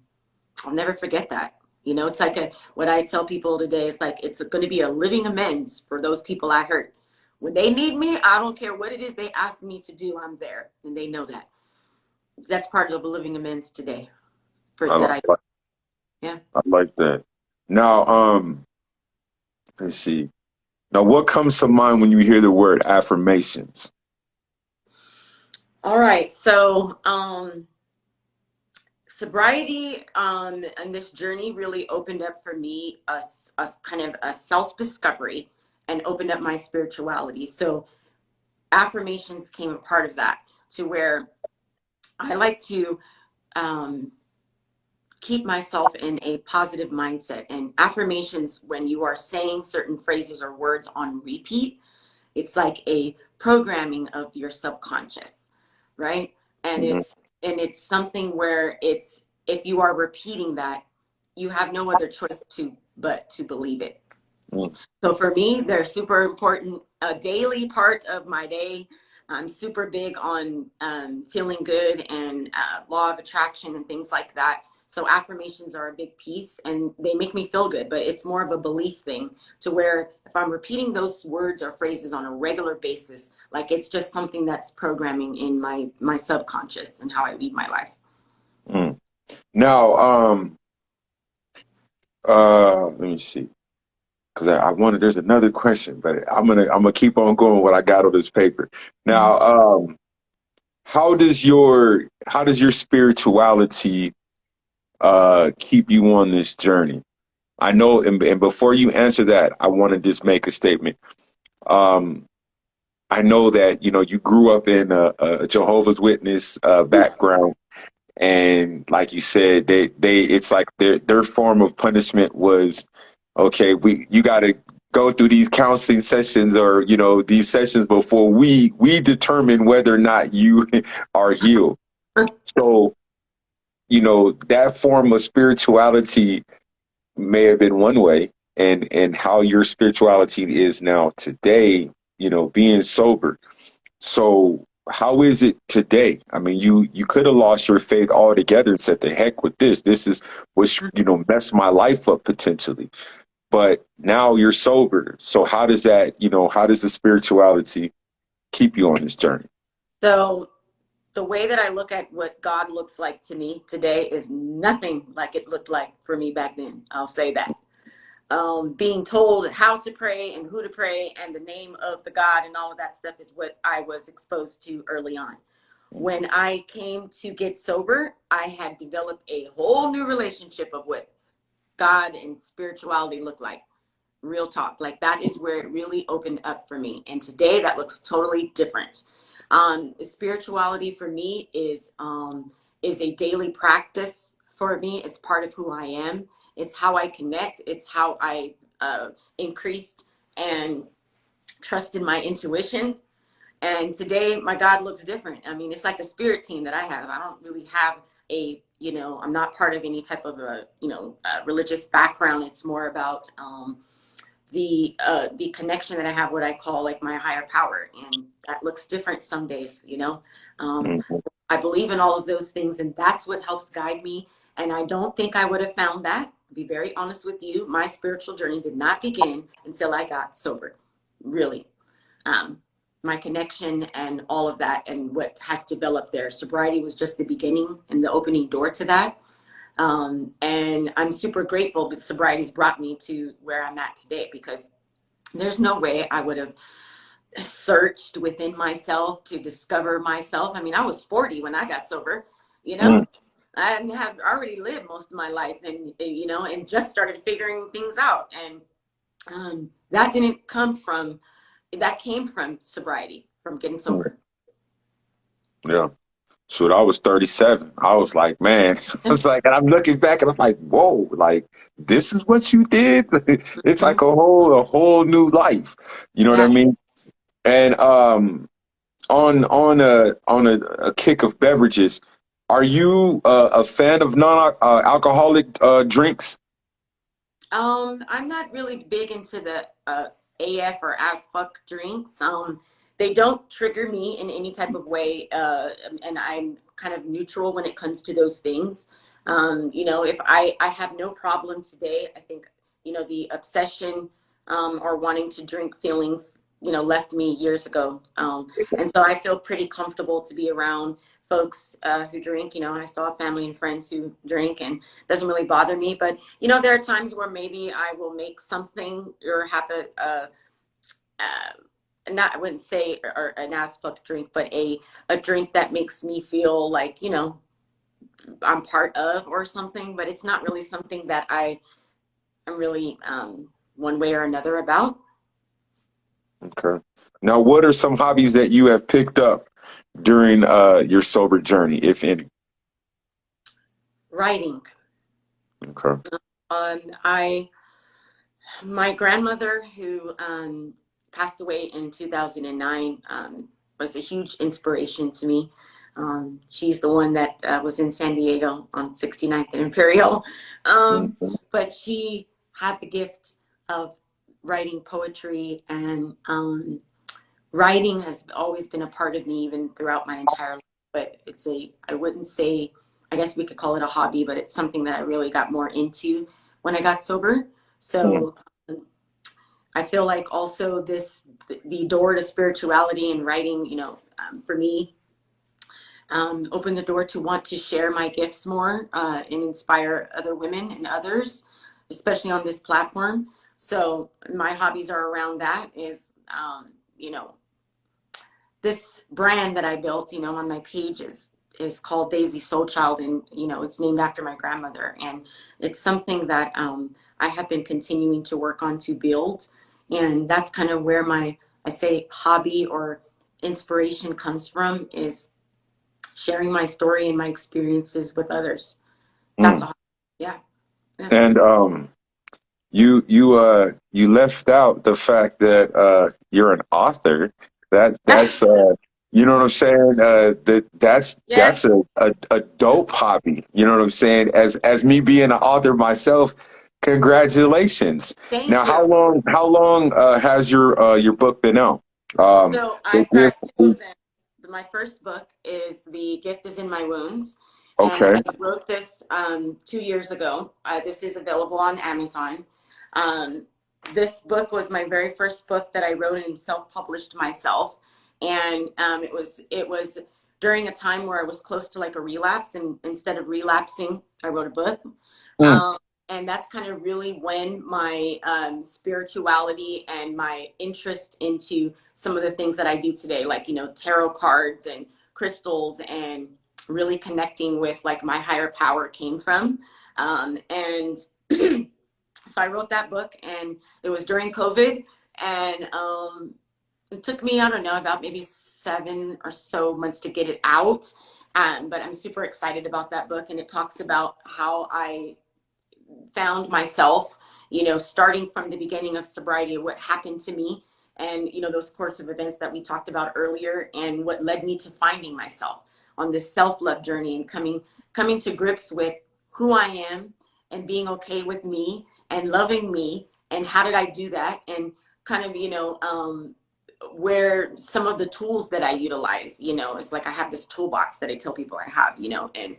I'll never forget that. It's like what I tell people today is like, it's going to be a living amends for those people I hurt. When they need me, I don't care what it is they ask me to do, I'm there. And they know that. That's part of a living amends today for I that. like, Yeah. I like that. Now, let's see. Now, what comes to mind when you hear the word affirmations? All right. So, sobriety and this journey really opened up for me a kind of a self-discovery and opened up my spirituality. So affirmations came a part of that, to where I like to um, keep myself in a positive mindset. And affirmations, when you are saying certain phrases or words on repeat, it's like a programming of your subconscious, right? And Mhm. it's something where it's, if you are repeating that, you have no other choice but to believe it. Mm. So for me, they're super important, a daily part of my day. I'm super big on feeling good and law of attraction and things like that. So affirmations are a big piece and they make me feel good, but it's more of a belief thing, to where if I'm repeating those words or phrases on a regular basis, like it's just something that's programming in my subconscious and how I lead my life. Mm. Now, let me see, because I wanted. There's another question, but I'm gonna keep on going with what I got on this paper. Mhm. Now, how does your spirituality keep you on this journey? I know, and before you answer that, I want to just make a statement. Um, I know that you grew up in a Jehovah's Witness background, and like you said, they it's like their form of punishment was, okay, you got to go through these counseling sessions, or these sessions before we determine whether or not you are healed. So that form of spirituality may have been one way, and how your spirituality is now today, being sober. So how is it today? I mean, you could have lost your faith altogether and said, "The heck with this. This is what's messed my life up potentially." But now you're sober. So how does the spirituality keep you on this journey? So the way that I look at what God looks like to me today is nothing like it looked like for me back then. I'll say that. Being told how to pray and who to pray and the name of the God and all of that stuff is what I was exposed to early on. When I came to get sober, I had developed a whole new relationship of what God and spirituality looked like. Real talk. Like that is where it really opened up for me. And today that looks totally different. Spirituality for me is a daily practice for me. It's part of who I am. It's how I connect. It's how I increased and trusted my intuition. And today my God looks different. I mean, it's like a spirit team that I have. I don't really have I'm not part of any type of religious background. It's more about the connection that I have, what I call like my higher power, and that looks different some days. Mhm. I believe in all of those things, and that's what helps guide me. And I don't think I would have found that. To be very honest with you, my spiritual journey did not begin until I got sober. Really, um, my connection and all of that, and what has developed there. Sobriety was just the beginning and the opening door to that. And I'm super grateful that sobriety's brought me to where I'm at today, because there's no way I would have searched within myself to discover myself. I mean, I was 40 when I got sober, you know, Mm. I have already lived most of my life and just started figuring things out. And that came from sobriety, from getting Mm. sober. Yeah. shoot, I was 37. I was like, man, I was like, and I'm looking back and I'm like, whoa, like this is what you did. It's Mhm. like a whole new life. You know what I Yeah. mean? And on a kick of beverages, are you a fan of non alcoholic drinks? I'm not really big into the AF or as fuck drinks. They don't trigger me in any type of way, and I'm kind of neutral when it comes to those things. If I have no problem today, I think the obsession or wanting to drink feelings left me years ago, and so I feel pretty comfortable to be around folks who drink. I still have family and friends who drink, and it doesn't really bother me, but there are times where maybe I will make something or have not, I wouldn't say or an ass fuck drink, but a drink that makes me feel like, I'm part of or something, but it's not really something that am really one way or another about. Okay. Now, what are some hobbies that you have picked up during your sober journey, if any? Writing. Okay. I My grandmother, who passed away in 2009, was a huge inspiration to me. She's the one that was in San Diego on 69th and Imperial. Mhm. But she had the gift of writing poetry, and writing has always been a part of me, even throughout my entire life. But I wouldn't say, I guess we could call it a hobby, but it's something that I really got more into when I got sober. Mm. So I feel like also the door to spirituality and writing, for me, opened the door to want to share my gifts more and inspire other women and others, especially on this platform. So my hobbies are around that is, this brand that I built, on my page is called Daisy Soul Child, and it's named after my grandmother, and it's something that I have been continuing to work on to build, and that's kind of where my I say hobby or inspiration comes from, is sharing my story and my experiences with others. That's Mm. all. Yeah. Yeah. And you left out the fact that you're an author. That's you know what I'm saying? That's Yes. a dope hobby. You know what I'm saying? As me being an author myself, congratulations. Now, Thank you. how long has your book been out? So The I've got gift two of is them. My first book is The Gift is in My Wounds. And okay. I wrote this 2 years ago. This is available on Amazon. Um, this book was my very first book that I wrote and self-published myself. And it was during a time where I was close to like a relapse. And instead of relapsing, I wrote a book. Mm, Um, and that's kind of really when my spirituality and my interest into some of the things that I do today, like, tarot cards and crystals and really connecting with like my higher power came from. And so I wrote that book, and it was during COVID. And it took me, I don't know, about maybe 7 or so months to get it out. But I'm super excited about that book. And it talks about how I found myself, starting from the beginning of sobriety, what happened to me, and those course of events that we talked about earlier, and what led me to finding myself on this self-love journey, and coming to grips with who I am, and being okay with me and loving me, and how did I do that, and kind of where some of the tools that I utilize, it's like I have this toolbox that I tell people I have, and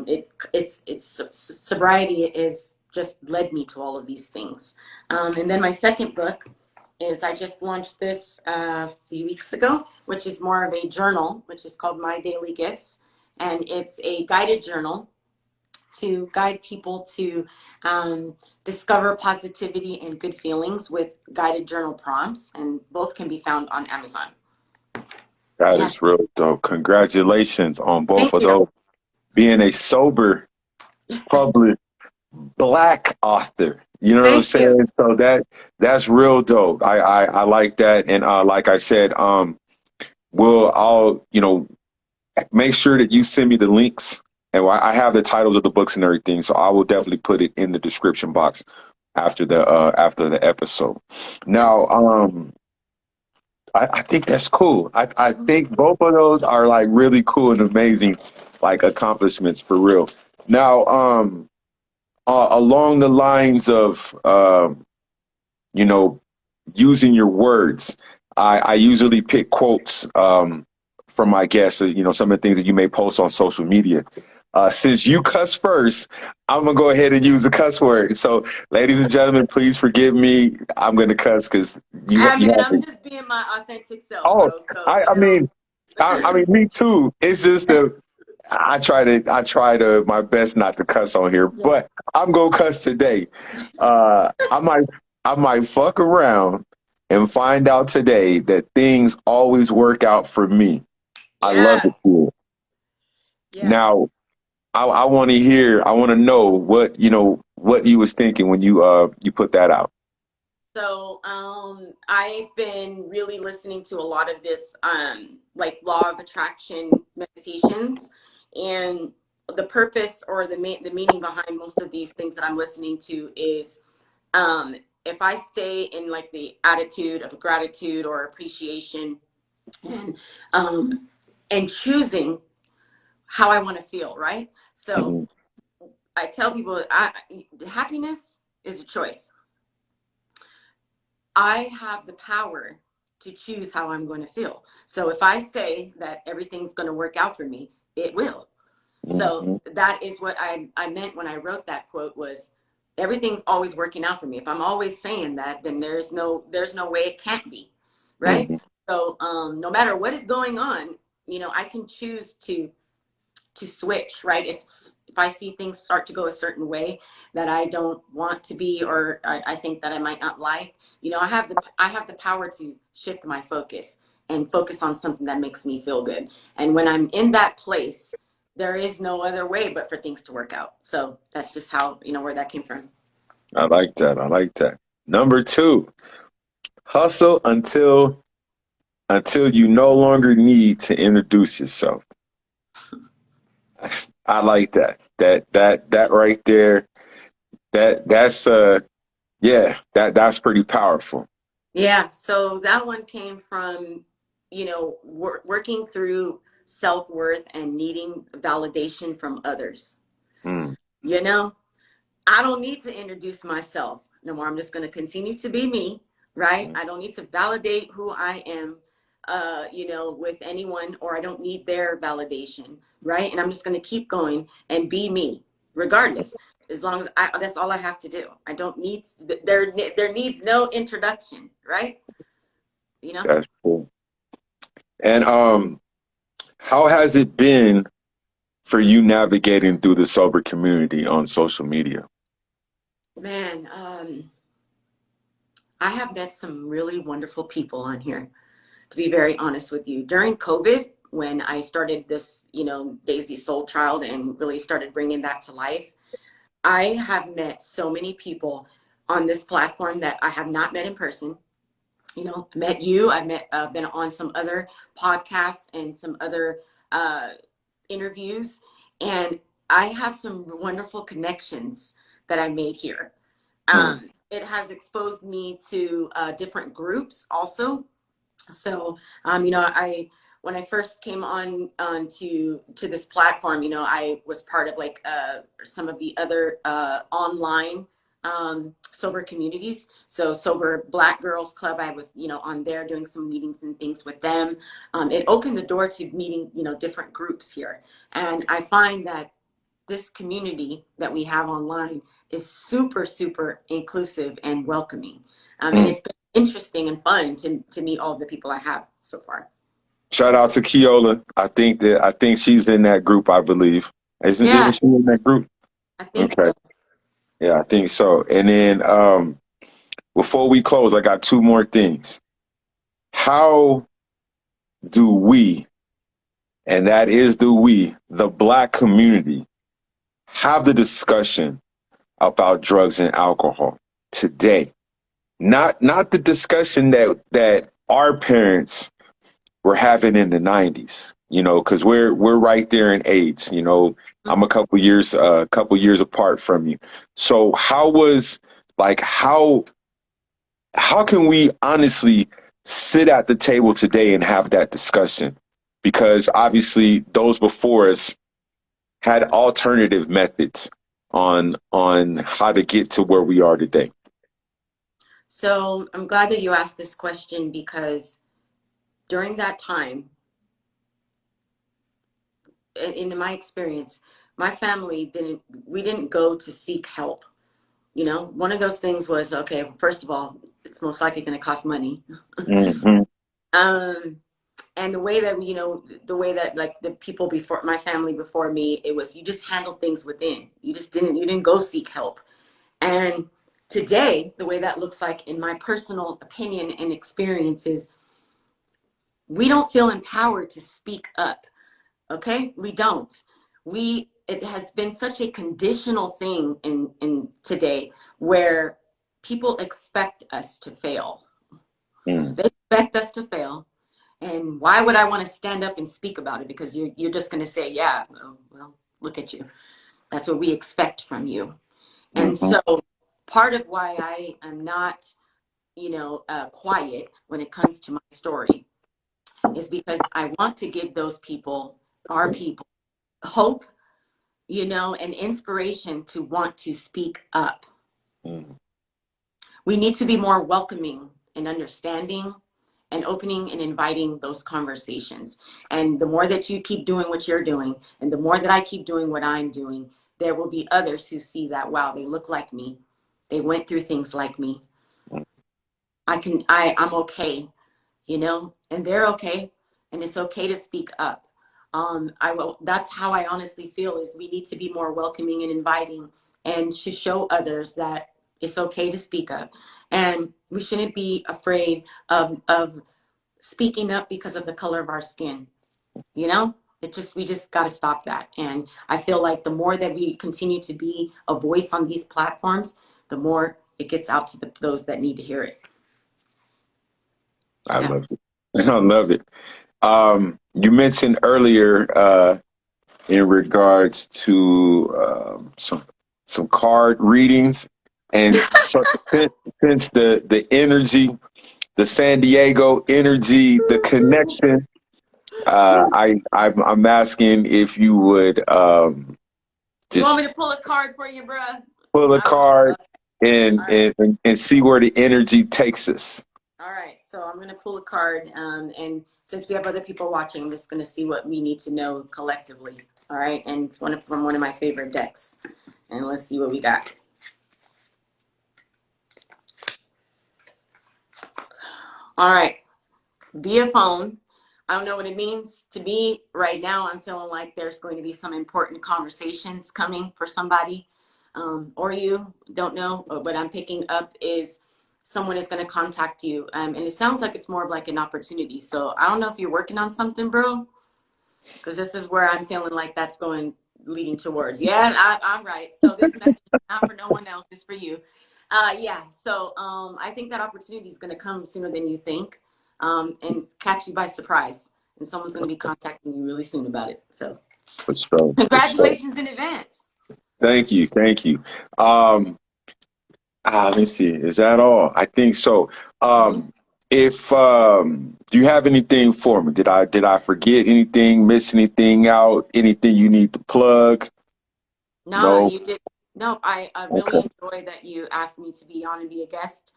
it's sobriety is just led me to all of these things. And then my second book is, I just launched this a few weeks ago, which is more of a journal, which is called My Daily Gifts, and it's a guided journal to guide people to discover positivity and good feelings with guided journal prompts, and both can be found on Amazon. that Yeah. is real dope. Congratulations on both Thank of you. those. Being a sober published Black author. You know what I'm Thank you. saying? So that's real dope. I like that. And like I said, we'll all, make sure that you send me the links. And I have the titles of the books and everything, so I will definitely put it in the description box after the episode. Now, I think that's cool. I think both of those are like really cool and amazing, like accomplishments for real. Now, along the lines of you know, using your words, I usually pick quotes from my guests. You know, some of the things that you may post on social media. Since you cuss first, I'm gonna go ahead and use a cuss word. So, ladies and gentlemen, please forgive me. I'm gonna cuss because I you mean, have I'm to. just being my authentic self, Oh, bro. So, I mean, I mean, me too. It's just that I try to my best not to cuss on here, yeah, but I'm gonna cuss today. Uh, I might I might fuck around and find out today that things always work out for me. I love yeah, it. Cool. yeah. Now, I want to hear. I want to know what what you was thinking when you put that out. So, I've been really listening to a lot of this, like law of attraction meditations, and the purpose or the meaning behind most of these things that I'm listening to is, if I stay in like the attitude of gratitude or appreciation, and um, and choosing how I want to feel, right? So Mhm. I tell people, happiness is a choice. I have the power to choose how I'm going to feel. So if I say that everything's going to work out for me, it will. So Mhm. that is what I meant when I wrote that quote was everything's always working out for me. If I'm always saying that, then there's no way it can't be. Right. Mhm. So no matter what is going on, I can choose to switch, right? If I see things start to go a certain way that I don't want to be, or I think that I might not like, I have the power to shift my focus and focus on something that makes me feel good. And when I'm in that place, there is no other way but for things to work out. So that's just how, where that came from. I like that. I like that. Number two, hustle until you no longer need to introduce yourself. I like that. That right there. That's yeah, that's pretty powerful. Yeah. So that one came from, working through self-worth and needing validation from others. Mm, You know, I don't need to introduce myself no more. I'm just going to continue to be me, right? mm, I don't need to validate who I am, with anyone, or I don't need their validation, right? And I'm just going to keep going and be me, regardless. As long as that's all I have to do. I don't need there needs no introduction, right? You know. that's cool. And how has it been for you navigating through the sober community on social media? Man, I have met some really wonderful people on here, to be very honest with you. During COVID, when I started this, Daisy Soul Child and really started bringing that to life, I have met so many people on this platform that I have not met in person. Met you. I've been on some other podcasts and some other uh, interviews, and I have some wonderful connections that I made here. Mm, It has exposed me to different groups also. So, I when I first came on to this platform, I was part of like some of the other online sober communities. So Sober Black Girls Club, I was on there doing some meetings and things with them. It opened the door to meeting different groups here, and I find that this community that we have online is super, super inclusive and welcoming. And mm. it's been interesting and fun to meet all the people I have so far. Shout out to Keola. I think she's in that group, I believe. Isn't Yeah, she in that group? I think Okay. so. Yeah, I think so. And then before we close, I got two more things. How do we, and that is the black community, have the discussion about drugs and alcohol today? Not the discussion that our parents were having in the 90s, you know, because we're right there in age, you know. I'm a couple years apart from you. So how can we honestly sit at the table today and have that discussion? Because obviously those before us had alternative methods on how to get to where we are today. So I'm glad that you asked this question, because during that time, in my experience, my family we didn't go to seek help. You know, one of those things was, okay, first of all, it's most likely going to cost money. Mm-hmm. And the way that, you know, the way that like the people before, my family before me, it was, you just handled things within. You didn't go seek help. And today, the way that looks like, in my personal opinion and experiences, we don't feel empowered to speak up. Okay, we don't. It has been such a conditional thing in today, where people expect us to fail. Mm. They expect us to fail. And why would I want to stand up and speak about it? Because you're just going to say, yeah, well, look at you. That's what we expect from you. And Mm-hmm. so part of why I am not, you know, quiet when it comes to my story is because I want to give those people, our people, hope, you know, and inspiration to want to speak up. Mm. We need to be more welcoming and understanding and opening and inviting those conversations. And the more that you keep doing what you're doing, and the more that I keep doing what I'm doing, there will be others who see that, wow, they look like me. They went through things like me. I'm okay, you know, and they're okay. And it's okay to speak up. That's how I honestly feel, is we need to be more welcoming and inviting, and to show others that it's okay to speak up. And we shouldn't be afraid of speaking up because of the color of our skin. You know, we just got to stop that. And I feel like the more that we continue to be a voice on these platforms, the more it gets out to those that need to hear it. I Yeah. love it. I love it. You mentioned earlier in regards to some card readings, and so, since the energy, the San Diego energy, the connection, I'm asking if you would You want just me to pull a card for you, bruh? pull a I will. card Okay. and All right. and see where the energy takes us. All right. So I'm going to pull a card. And since we have other people watching, I'm just going to see what we need to know collectively. All right. And it's from one of my favorite decks. And let's see what we got. All right. Via phone. I don't know what it means to me right now. I'm feeling like there's going to be some important conversations coming for somebody, or you don't know. What I'm picking up is someone is going to contact you, and it sounds like it's more of like an opportunity. So I don't know if you're working on something, bro, because this is where I'm feeling like that's leading towards. Yeah, I'm right. So this message is not for no one else. It's for you. Yeah. So I think that opportunity is going to come sooner than you think. And catch you by surprise. And someone's going to be contacting you really soon about it. So, For sure. For sure. congratulations in advance. Thank you. Thank you. Let me see. Is that all? I think so. Mm-hmm. If do you have anything for me? Did I forget anything? Miss anything out? Anything you need to plug? No, No. you did. No, I really Okay. enjoy that you asked me to be on and be a guest.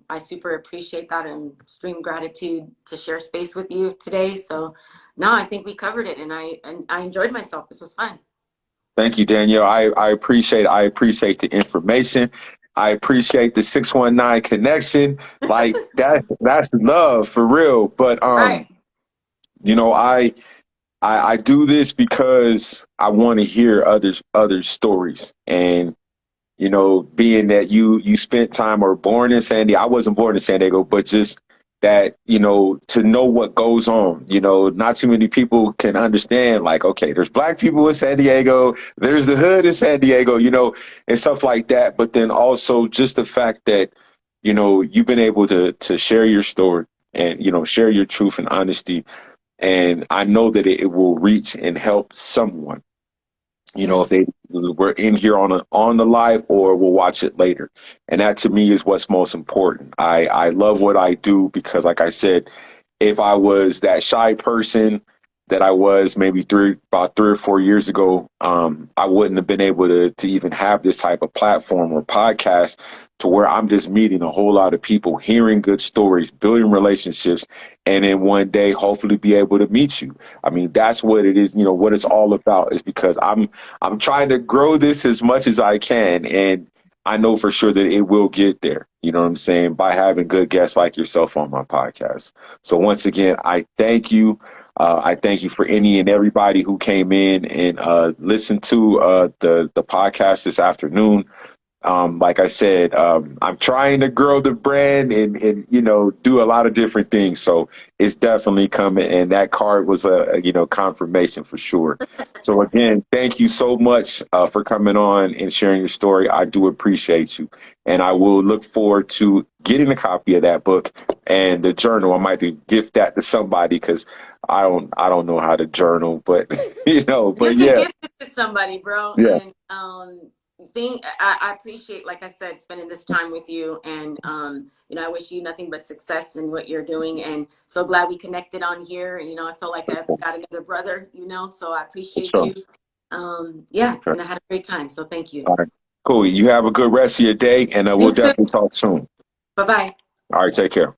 I super appreciate that, and extreme gratitude to share space with you today. So, no, I think we covered it, and I enjoyed myself. This was fun. Thank you, Danielle. I appreciate the information. I appreciate the 619 connection. Like that's love for real. But Right. you know, I do this because I want to hear others stories. And you know, being that you spent time or born in San Diego, I wasn't born in San Diego, but just that, you know, to know what goes on, you know, not too many people can understand, like, okay, there's black people in San Diego, there's the hood in San Diego, you know, and stuff like that. But then also just the fact that, you know, you've been able to share your story and share your truth and honesty. And I know that it will reach and help someone. If they were in here on the live or will watch it later. And that to me is what's most important. I love what I do because, like I said, if I was that shy person that I was maybe about 3 or 4 years ago, I wouldn't have been able to even have this type of platform or podcast to where I'm just meeting a whole lot of people, hearing good stories, building relationships, and then one day hopefully be able to meet you. I mean, that's what it is. What it's all about is because I'm trying to grow this as much as I can, and I know for sure that it will get there. You know what I'm saying? By having good guests like yourself on my podcast. So once again, I thank you. I thank you for any and everybody who came in and listened to the podcast this afternoon. Like I said, I'm trying to grow the brand and do a lot of different things. So it's definitely coming. And that card was a confirmation for sure. So again, thank you so much for coming on and sharing your story. I do appreciate you. And I will look forward to getting a copy of that book and the journal. I might gift that to somebody because I don't know how to journal, but but you can yeah. gift it to somebody, bro. Yeah. And I appreciate, like I said, spending this time with you, and I wish you nothing but success in what you're doing, and so glad we connected on here. I feel like I've got another brother, so I appreciate Sure. you. Sure. And I had a great time, so thank you. All right, cool. You have a good rest of your day, and we'll definitely talk soon. Bye-bye. All right, take care.